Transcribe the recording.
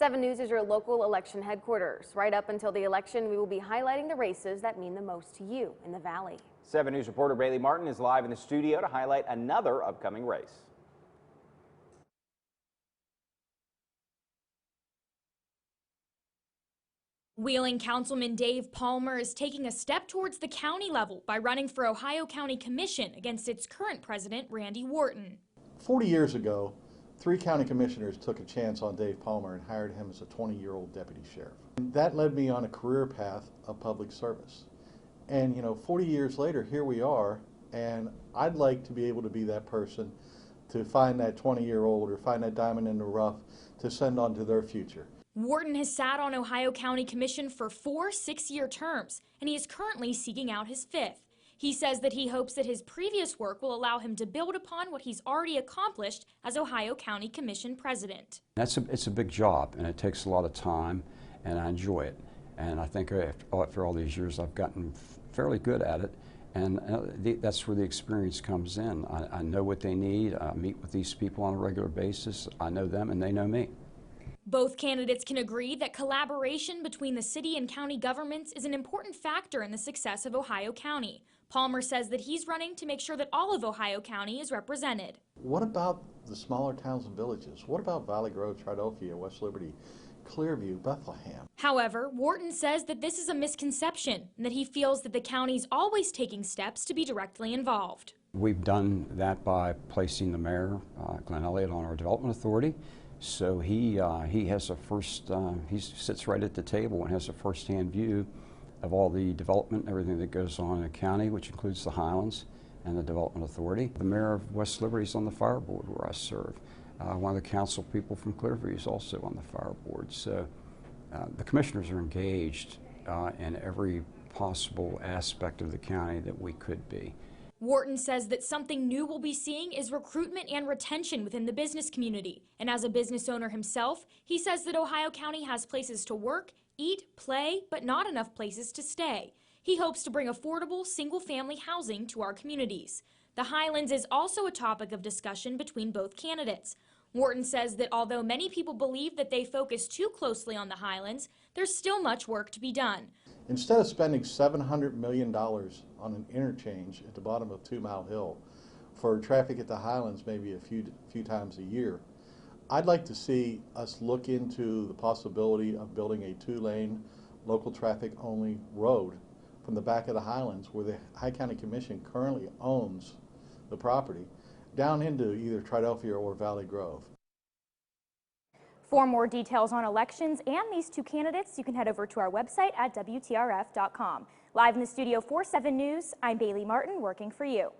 7 News is your local election headquarters. Right up until the election, we will be highlighting the races that mean the most to you in the Valley. 7 News reporter Bailey Martin is live in the studio to highlight another upcoming race. Wheeling Councilman Dave Palmer is taking a step towards the county level by running for Ohio County Commission against its current president, Randy Wharton. 40 years ago, 3 county commissioners took a chance on Dave Palmer and hired him as a 20-year-old deputy sheriff. And that led me on a career path of public service. And 40 years later, here we are, and I'd like to be able to be that person to find that 20-year-old or find that diamond in the rough to send on to their future. Wharton has sat on Ohio County Commission for 4 6-year terms, and he is currently seeking out his 5th. He says that he hopes that his previous work will allow him to build upon what he's already accomplished as Ohio County Commission president. It's a big job, and it takes a lot of time, and I enjoy it. And I think after all these years, I've gotten fairly good at it, and that's where the experience comes in. I know what they need. I meet with these people on a regular basis. I know them, and they know me. Both candidates can agree that collaboration between the city and county governments is an important factor in the success of Ohio County. Palmer says that he's running to make sure that all of Ohio County is represented. What about the smaller towns and villages? What about Valley Grove, Triadelphia, West Liberty, Clearview, Bethlehem? However, Wharton says that this is a misconception and that he feels that the county's always taking steps to be directly involved. We've done that by placing the mayor, Glenn Elliott, on our development authority. So he has he sits right at the table and has a first-hand view of all the development and everything that goes on in the county, which includes the Highlands and the Development Authority. The mayor of West Liberty is on the fire board where I serve. One of the council people from Clearview is also on the fire board. So the commissioners are engaged in every possible aspect of the county that we could be. Wharton says that something new we'll be seeing is recruitment and retention within the business community. And as a business owner himself, he says that Ohio County has places to work, eat, play, but not enough places to stay. He hopes to bring affordable, single-family housing to our communities. The Highlands is also a topic of discussion between both candidates. Wharton says that although many people believe that they focus too closely on the Highlands, there's still much work to be done. Instead of spending $700 million on an interchange at the bottom of 2 Mile Hill for traffic at the Highlands maybe a few times a year, I'd like to see us look into the possibility of building a 2-lane local traffic only road from the back of the Highlands, where the Ohio County Commission currently owns the property, down into either Triadelphia or Valley Grove. For more details on elections and these 2 candidates, you can head over to our website at WTRF.com. Live in the studio for 7 News, I'm Bailey Martin, working for you.